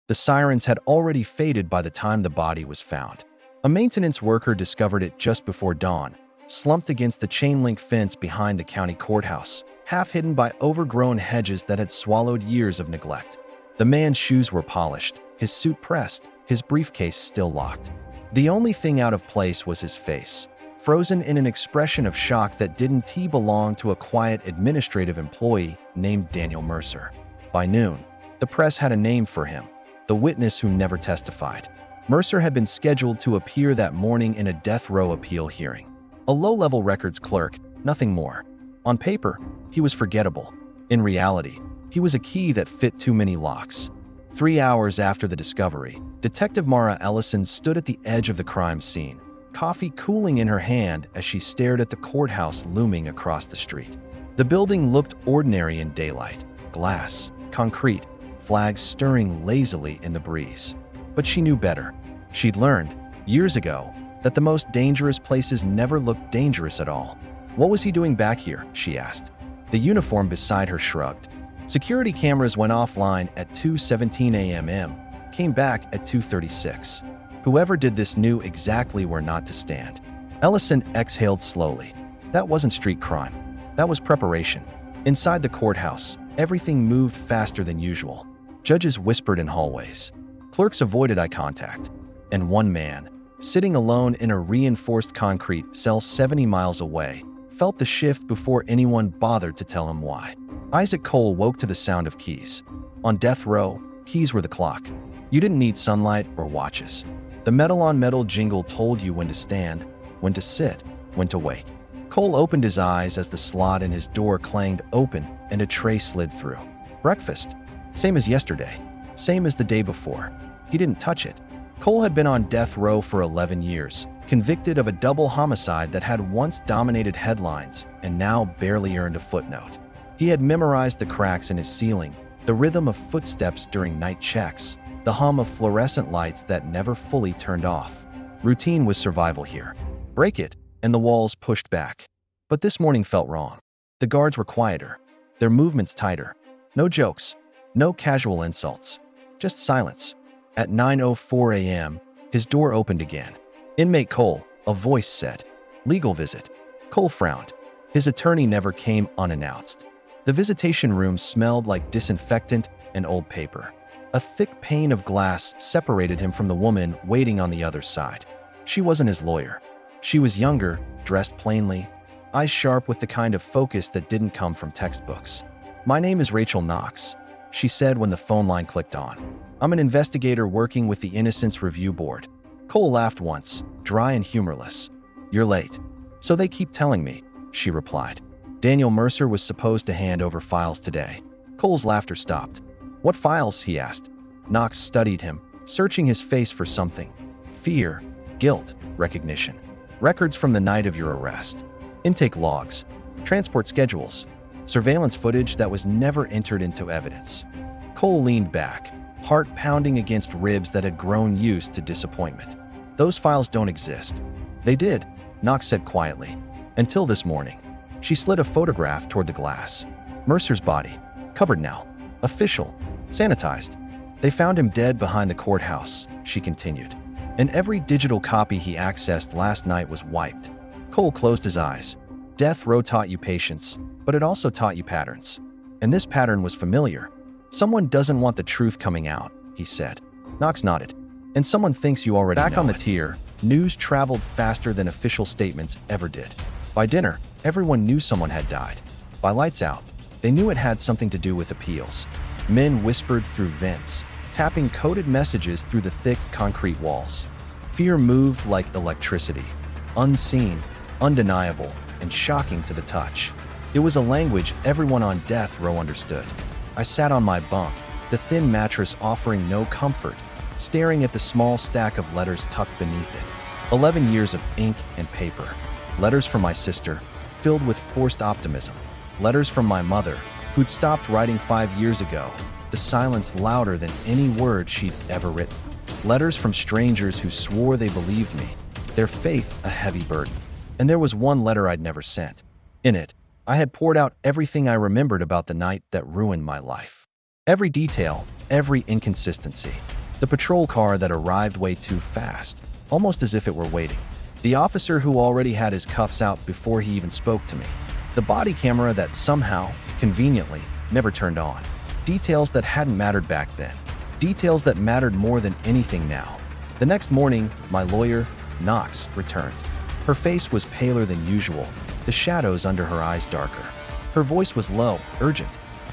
The sirens had already faded by the time the body was found. A maintenance worker discovered it just before dawn, slumped against the chain-link fence behind the county courthouse, half hidden by overgrown hedges that had swallowed years of neglect. The man's shoes were polished, his suit pressed, his briefcase still locked. The only thing out of place was his face, frozen in an expression of shock that didn't belong to a quiet administrative employee named Daniel Mercer. By noon, the press had a name for him, the witness who never testified. Mercer had been scheduled to appear that morning in a death row appeal hearing. A low-level records clerk, nothing more. On paper, he was forgettable. In reality, he was a key that fit too many locks. 3 hours after the discovery, Detective Mara Ellison stood at the edge of the crime scene, coffee cooling in her hand as she stared at the courthouse looming across the street. The building looked ordinary in daylight: glass, concrete, flags stirring lazily in the breeze. But she knew better. She'd learned, years ago, that the most dangerous places never looked dangerous at all. What was he doing back here, she asked. The uniform beside her shrugged. Security cameras went offline at 2:17 a.m., came back at 2:36. Whoever did this knew exactly where not to stand. Ellison exhaled slowly. That wasn't street crime. That was preparation. Inside the courthouse, everything moved faster than usual. Judges whispered in hallways. Clerks avoided eye contact. And one man, sitting alone in a reinforced concrete cell 70 miles away, felt the shift before anyone bothered to tell him why. Isaac Cole woke to the sound of keys. On death row, keys were the clock. You didn't need sunlight or watches. The metal-on-metal jingle told you when to stand, when to sit, when to wait. Cole opened his eyes as the slot in his door clanged open and a tray slid through. Breakfast. Same as yesterday. Same as the day before. He didn't touch it. Cole had been on death row for 11 years, convicted of a double homicide that had once dominated headlines and now barely earned a footnote. He had memorized the cracks in his ceiling, the rhythm of footsteps during night checks, the hum of fluorescent lights that never fully turned off. Routine was survival here. Break it, and the walls pushed back. But this morning felt wrong. The guards were quieter, their movements tighter. No jokes, no casual insults, just silence. At 9:04 a.m., his door opened again. "Inmate Cole," a voice said. "Legal visit." Cole frowned. His attorney never came unannounced. The visitation room smelled like disinfectant and old paper. A thick pane of glass separated him from the woman waiting on the other side. She wasn't his lawyer. She was younger, dressed plainly, eyes sharp with the kind of focus that didn't come from textbooks. "My name is Rachel Knox," she said when the phone line clicked on. "I'm an investigator working with the Innocence Review Board." Cole laughed once, dry and humorless. "You're late." "So they keep telling me," she replied. Daniel Mercer was supposed to hand over files today. Cole's laughter stopped. "What files?" he asked. Knox studied him, searching his face for something. Fear, guilt, recognition. Records from the night of your arrest. Intake logs, transport schedules, surveillance footage that was never entered into evidence. Cole leaned back, heart pounding against ribs that had grown used to disappointment. "Those files don't exist." "They did," Knox said quietly. "Until this morning." She slid a photograph toward the glass. Mercer's body, covered now, official, sanitized. "They found him dead behind the courthouse," she continued. "And every digital copy he accessed last night was wiped." Cole closed his eyes. Death row taught you patience, but it also taught you patterns. And this pattern was familiar. "Someone doesn't want the truth coming out," he said. Knox nodded. "And someone thinks you already know it." Back on the tier, news traveled faster than official statements ever did. By dinner, everyone knew someone had died. By lights out, they knew it had something to do with appeals. Men whispered through vents, tapping coded messages through the thick concrete walls. Fear moved like electricity, unseen, undeniable, and shocking to the touch. It was a language everyone on death row understood. I sat on my bunk, the thin mattress offering no comfort, staring at the small stack of letters tucked beneath it. 11 years of ink and paper. Letters from my sister, filled with forced optimism. Letters from my mother, who'd stopped writing 5 years ago, the silence louder than any word she'd ever written. Letters from strangers who swore they believed me, their faith a heavy burden. And there was one letter I'd never sent. In it, I had poured out everything I remembered about the night that ruined my life. Every detail, every inconsistency. The patrol car that arrived way too fast, almost as if it were waiting. The officer who already had his cuffs out before he even spoke to me. The body camera that somehow, conveniently, never turned on. Details that hadn't mattered back then. Details that mattered more than anything now. The next morning, my lawyer, Knox, returned. Her face was paler than usual, the shadows under her eyes darker. Her voice was low, urgent.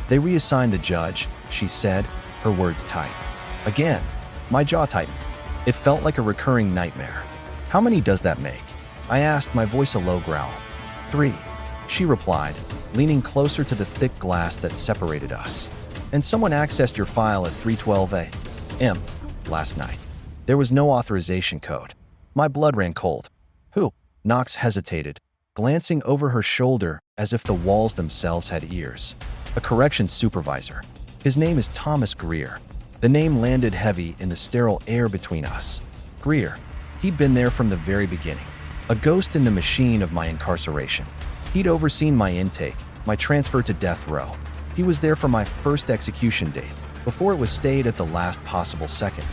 "They reassigned the judge," she said, her words tight. Again, my jaw tightened. It felt like a recurring nightmare. "How many does that make?" I asked, my voice a low growl. "3," she replied, leaning closer to the thick glass that separated us. "And someone accessed your file at 3:12 a.m. last night. There was no authorization code." My blood ran cold. "Who?" Knox hesitated, glancing over her shoulder as if the walls themselves had ears. "A corrections supervisor. His name is Thomas Greer." The name landed heavy in the sterile air between us. Greer. He'd been there from the very beginning. A ghost in the machine of my incarceration. He'd overseen my intake, my transfer to death row. He was there for my first execution date, before it was stayed at the last possible second.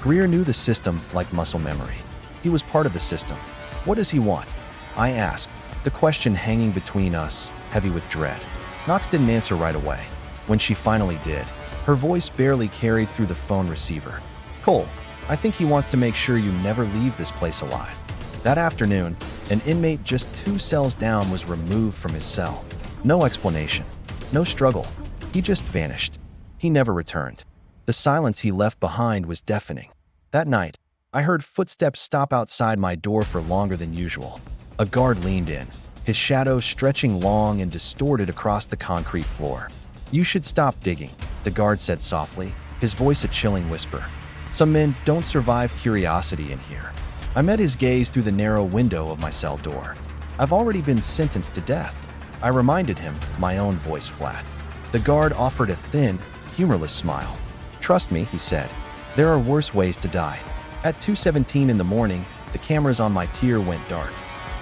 Greer knew the system like muscle memory. He was part of the system. "What does he want?" I asked, the question hanging between us, heavy with dread. Knox didn't answer right away. When she finally did, her voice barely carried through the phone receiver. "Cole, I think he wants to make sure you never leave this place alive." That afternoon, an inmate just 2 cells down was removed from his cell. No explanation, no struggle. He just vanished. He never returned. The silence he left behind was deafening. That night, I heard footsteps stop outside my door for longer than usual. A guard leaned in, his shadow stretching long and distorted across the concrete floor. "You should stop digging," the guard said softly, his voice a chilling whisper. "Some men don't survive curiosity in here." I met his gaze through the narrow window of my cell door. "I've already been sentenced to death," I reminded him, my own voice flat. The guard offered a thin, humorless smile. "Trust me," he said, "there are worse ways to die." At 2:17 in the morning, the cameras on my tier went dark.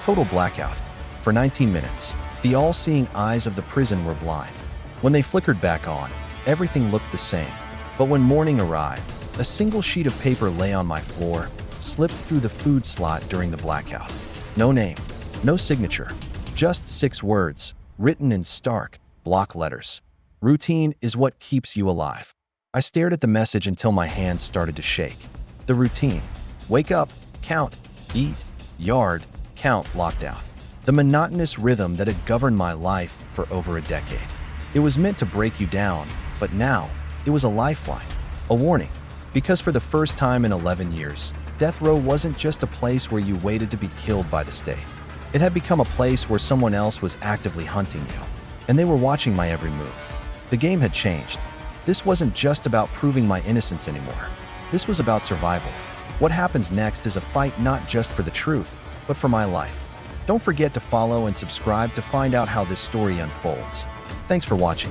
Total blackout. For 19 minutes, the all-seeing eyes of the prison were blind. When they flickered back on, everything looked the same. But when morning arrived, a single sheet of paper lay on my floor, slipped through the food slot during the blackout. No name, no signature, just 6 words, written in stark, block letters. "Routine is what keeps you alive." I stared at the message until my hands started to shake. The routine. Wake up, count, eat, yard, count, lockdown. The monotonous rhythm that had governed my life for over a decade. It was meant to break you down, but now it was a lifeline, a warning. Because for the first time in 11 years, death row wasn't just a place where you waited to be killed by the state. It had become a place where someone else was actively hunting you, and they were watching my every move. The game had changed. This wasn't just about proving my innocence anymore. This was about survival. What happens next is a fight not just for the truth, but for my life. Don't forget to follow and subscribe to find out how this story unfolds. Thanks for watching.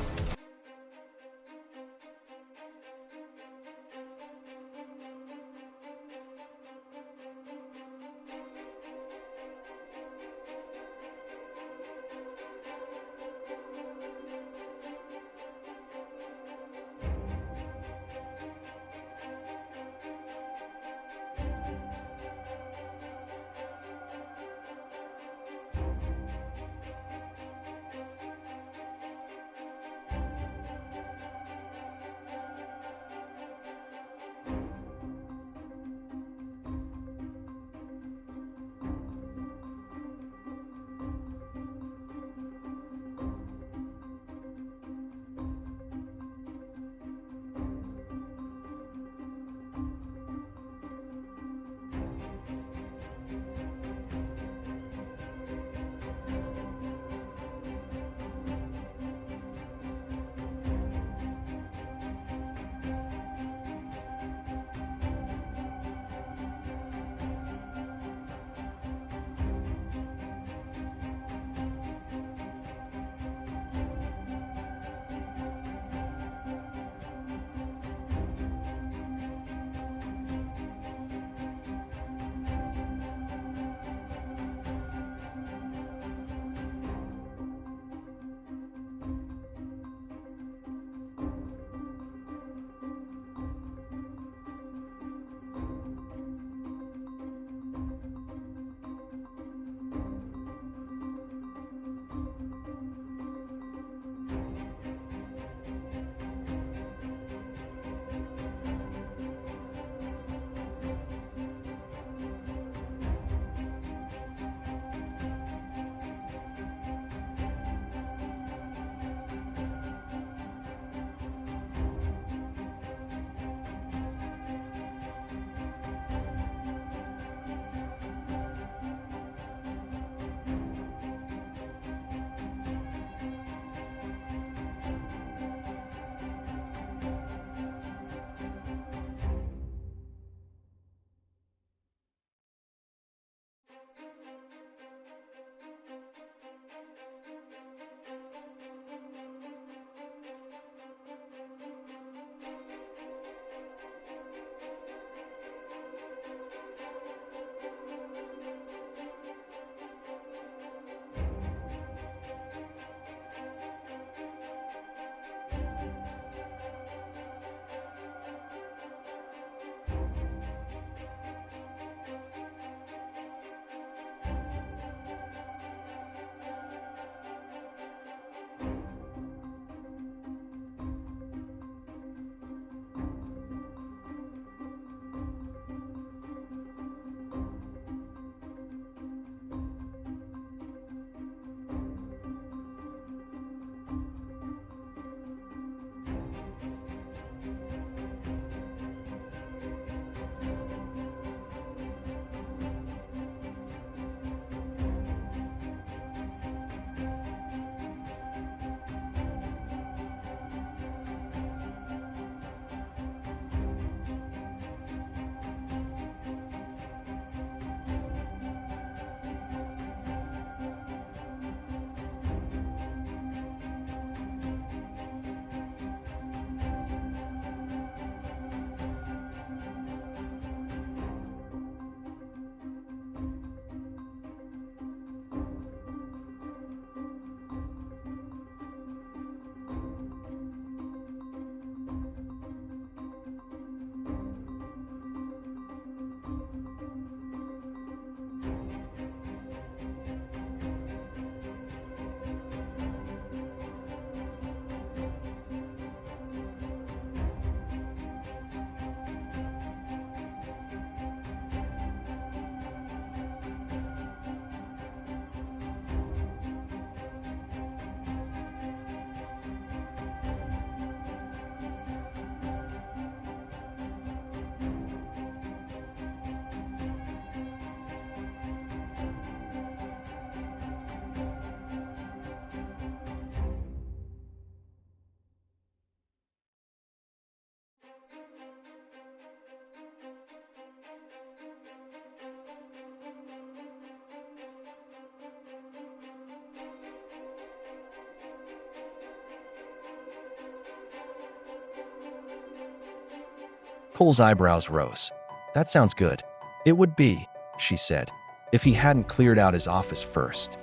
Cole's eyebrows rose. That sounds good. It would be, she said, if he hadn't cleared out his office first.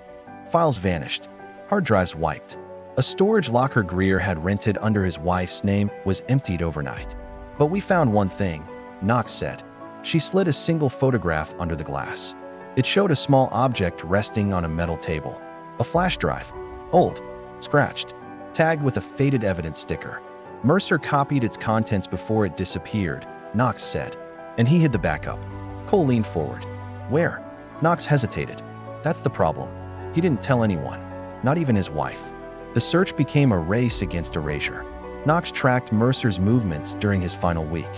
Files vanished. Hard drives wiped. A storage locker Greer had rented under his wife's name was emptied overnight. But we found one thing, Knox said. She slid a single photograph under the glass. It showed a small object resting on a metal table. A flash drive. Old. Scratched. Tagged with a faded evidence sticker. Mercer copied its contents before it disappeared, Knox said. And he hid the backup. Cole leaned forward. Where? Knox hesitated. That's the problem. He didn't tell anyone. Not even his wife. The search became a race against erasure. Knox tracked Mercer's movements during his final week.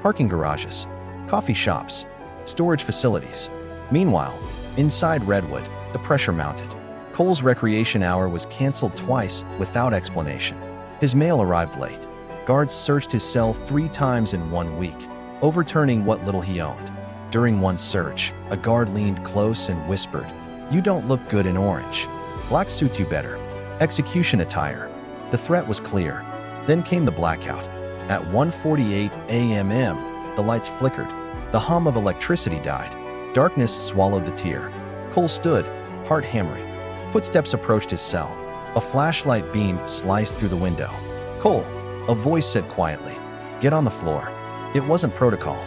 Parking garages, coffee shops, storage facilities. Meanwhile, inside Redwood, the pressure mounted. Cole's recreation hour was canceled twice without explanation. His mail arrived late. Guards searched his cell 3 times in 1 week, overturning what little he owned. During one search, a guard leaned close and whispered, "You don't look good in orange. Black suits you better." Execution attire. The threat was clear. Then came the blackout. At 1:48 a.m., the lights flickered. The hum of electricity died. Darkness swallowed the tear. Cole stood, heart hammering. Footsteps approached his cell. A flashlight beam sliced through the window. "Cole," a voice said quietly. "Get on the floor." It wasn't protocol.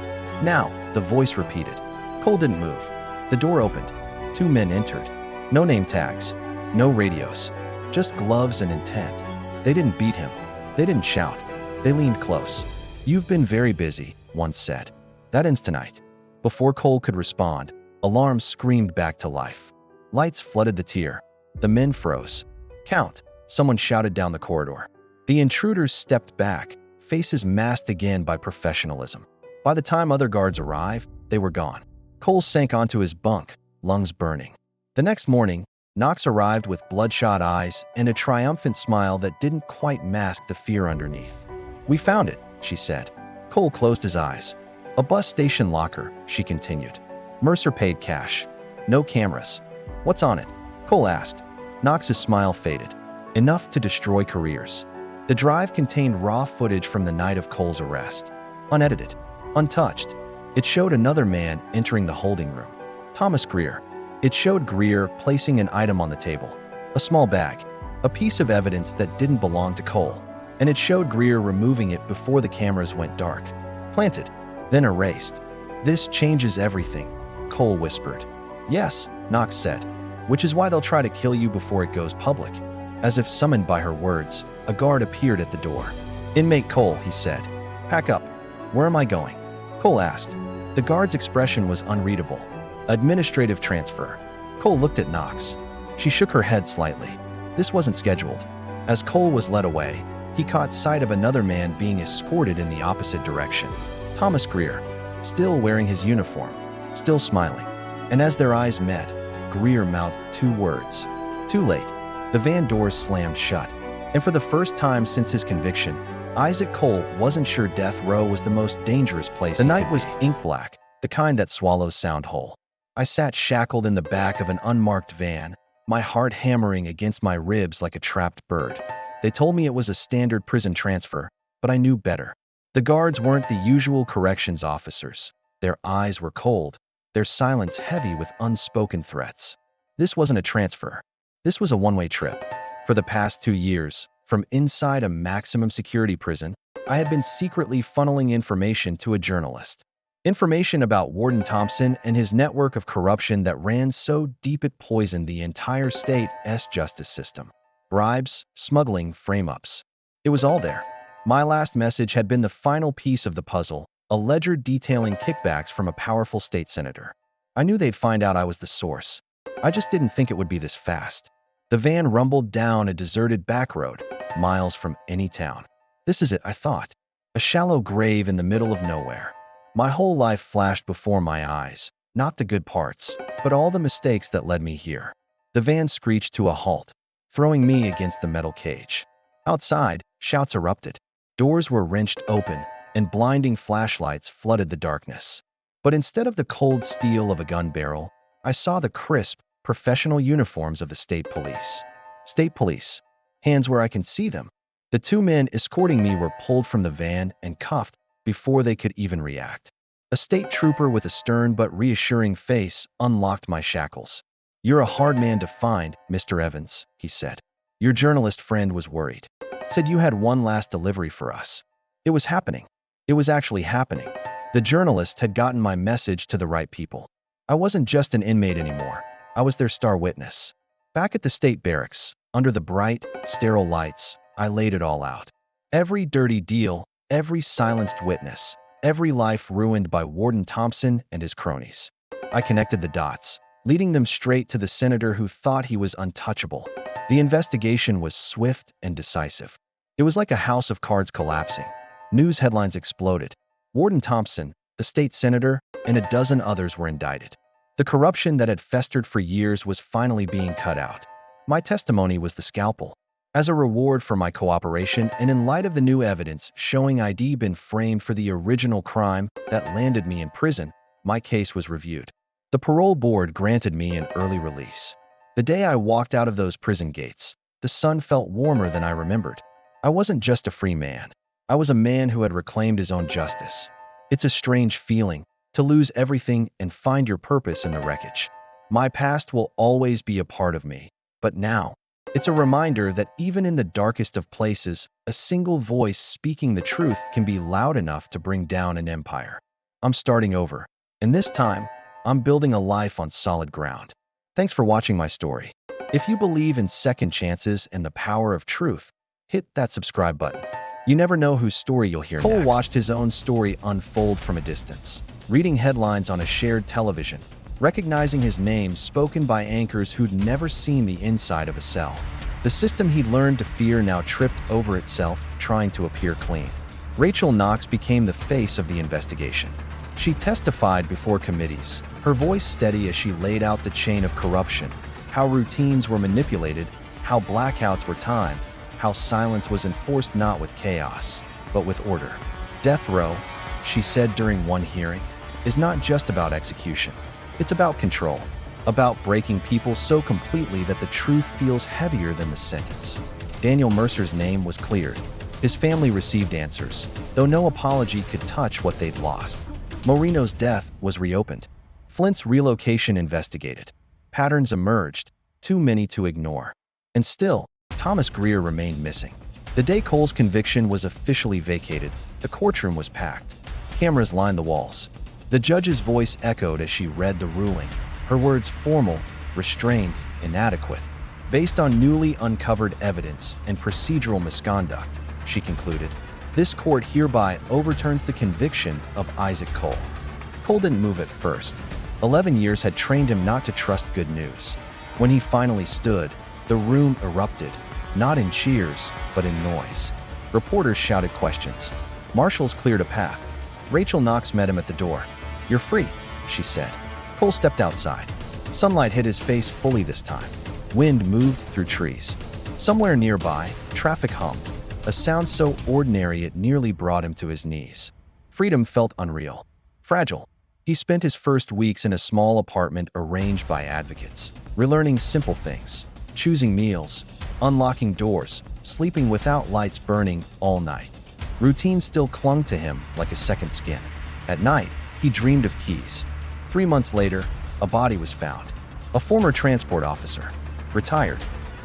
"Now," the voice repeated. Cole didn't move. The door opened. 2 men entered. No name tags. No radios. Just gloves and intent. They didn't beat him. They didn't shout. They leaned close. "You've been very busy," one said. "That ends tonight." Before Cole could respond, alarms screamed back to life. Lights flooded the tier. The men froze. "Count," someone shouted down the corridor. The intruders stepped back, faces masked again by professionalism. By the time other guards arrived, they were gone. Cole sank onto his bunk, lungs burning. The next morning, Knox arrived with bloodshot eyes and a triumphant smile that didn't quite mask the fear underneath. "We found it," she said. Cole closed his eyes. "A bus station locker," she continued. "Mercer paid cash. No cameras." "What's on it?" Cole asked. Knox's smile faded. "Enough to destroy careers." The drive contained raw footage from the night of Cole's arrest. Unedited. Untouched. It showed another man entering the holding room. Thomas Greer. It showed Greer placing an item on the table. A small bag. A piece of evidence that didn't belong to Cole. And it showed Greer removing it before the cameras went dark. Planted. Then erased. "This changes everything," Cole whispered. "Yes," Knox said. "Which is why they'll try to kill you before it goes public." As if summoned by her words, a guard appeared at the door. "Inmate Cole," he said. "Pack up." "Where am I going?" Cole asked. The guard's expression was unreadable. "Administrative transfer." Cole looked at Knox. She shook her head slightly. This wasn't scheduled. As Cole was led away, he caught sight of another man being escorted in the opposite direction. Thomas Greer, still wearing his uniform, still smiling. And as their eyes met, Greer mouthed 2 words. "Too late." The van doors slammed shut. And for the first time since his conviction, Isaac Cole wasn't sure death row was the most dangerous place. The night was ink black, the kind that swallows sound whole. I sat shackled in the back of an unmarked van, my heart hammering against my ribs like a trapped bird. They told me it was a standard prison transfer, but I knew better. The guards weren't the usual corrections officers. Their eyes were cold, their silence heavy with unspoken threats. This wasn't a transfer. This was a one-way trip. For the past 2 years, from inside a maximum security prison, I had been secretly funneling information to a journalist. Information about Warden Thompson and his network of corruption that ran so deep it poisoned the entire state's justice system. Bribes, smuggling, frame-ups. It was all there. My last message had been the final piece of the puzzle, a ledger detailing kickbacks from a powerful state senator. I knew they'd find out I was the source. I just didn't think it would be this fast. The van rumbled down a deserted back road, miles from any town. This is it, I thought. A shallow grave in the middle of nowhere. My whole life flashed before my eyes, not the good parts, but all the mistakes that led me here. The van screeched to a halt, throwing me against the metal cage. Outside, shouts erupted. Doors were wrenched open, and blinding flashlights flooded the darkness. But instead of the cold steel of a gun barrel, I saw the crisp, professional uniforms of the state police. State police. Hands where I can see them. The 2 men escorting me were pulled from the van and cuffed, before they could even react. A state trooper with a stern but reassuring face unlocked my shackles. "You're a hard man to find, Mr. Evans," he said. "Your journalist friend was worried. Said you had one last delivery for us." It was happening. It was actually happening. The journalist had gotten my message to the right people. I wasn't just an inmate anymore. I was their star witness. Back at the state barracks, under the bright, sterile lights, I laid it all out. Every dirty deal, every silenced witness, every life ruined by Warden Thompson and his cronies. I connected the dots, leading them straight to the senator who thought he was untouchable. The investigation was swift and decisive. It was like a house of cards collapsing. News headlines exploded. Warden Thompson, the state senator, and a dozen others were indicted. The corruption that had festered for years was finally being cut out. My testimony was the scalpel. As a reward for my cooperation and in light of the new evidence showing I'd been framed for the original crime that landed me in prison, my case was reviewed. The parole board granted me an early release. The day I walked out of those prison gates, the sun felt warmer than I remembered. I wasn't just a free man. I was a man who had reclaimed his own justice. It's a strange feeling to lose everything and find your purpose in the wreckage. My past will always be a part of me, but now, it's a reminder that even in the darkest of places, a single voice speaking the truth can be loud enough to bring down an empire. I'm starting over, and this time, I'm building a life on solid ground. Thanks for watching my story. If you believe in second chances and the power of truth, hit that subscribe button. You never know whose story you'll hear next. Cole watched his own story unfold from a distance, reading headlines on a shared television, recognizing his name spoken by anchors who'd never seen the inside of a cell. The system he'd learned to fear now tripped over itself, trying to appear clean. Rachel Knox became the face of the investigation. She testified before committees, her voice steady as she laid out the chain of corruption, how routines were manipulated, how blackouts were timed, how silence was enforced not with chaos, but with order. Death row, she said during one hearing, is not just about execution. It's about control, about breaking people so completely that the truth feels heavier than the sentence. Daniel Mercer's name was cleared. His family received answers, though no apology could touch what they'd lost. Moreno's death was reopened. Flint's relocation investigated. Patterns emerged, too many to ignore. And still, Thomas Greer remained missing. The day Cole's conviction was officially vacated, the courtroom was packed. Cameras lined the walls. The judge's voice echoed as she read the ruling, her words formal, restrained, inadequate. Based on newly uncovered evidence and procedural misconduct, she concluded, this court hereby overturns the conviction of Isaac Cole. Cole didn't move at first. 11 years had trained him not to trust good news. When he finally stood, the room erupted, not in cheers, but in noise. Reporters shouted questions. Marshals cleared a path. Rachel Knox met him at the door. "You're free," she said. Cole stepped outside. Sunlight hit his face fully this time. Wind moved through trees. Somewhere nearby, traffic hummed, a sound so ordinary it nearly brought him to his knees. Freedom felt unreal, fragile. He spent his first weeks in a small apartment arranged by advocates, relearning simple things, choosing meals, unlocking doors, sleeping without lights burning all night. Routine still clung to him like a second skin. At night, he dreamed of keys. 3 months later, a body was found. A former transport officer, retired,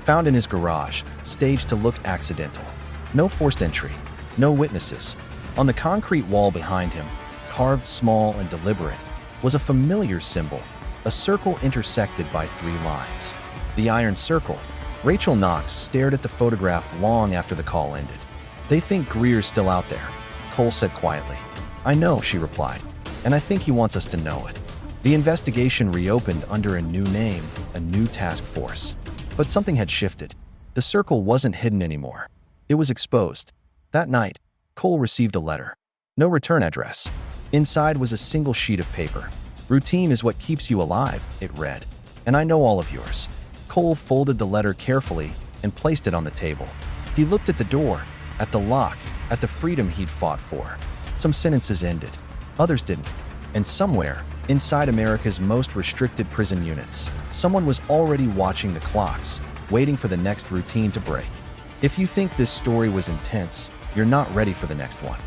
found in his garage, staged to look accidental. No forced entry, no witnesses. On the concrete wall behind him, carved small and deliberate, was a familiar symbol, a circle intersected by 3 lines. The iron circle. Rachel Knox stared at the photograph long after the call ended. "They think Greer's still out there," Cole said quietly. "I know," she replied, "and I think he wants us to know it." The investigation reopened under a new name, a new task force. But something had shifted. The circle wasn't hidden anymore. It was exposed. That night, Cole received a letter. No return address. Inside was a single sheet of paper. "Routine is what keeps you alive," it read. "And I know all of yours." Cole folded the letter carefully and placed it on the table. He looked at the door, at the lock, at the freedom he'd fought for. Some sentences ended. Others didn't. And somewhere, inside America's most restricted prison units, someone was already watching the clocks, waiting for the next routine to break. If you think this story was intense, you're not ready for the next one.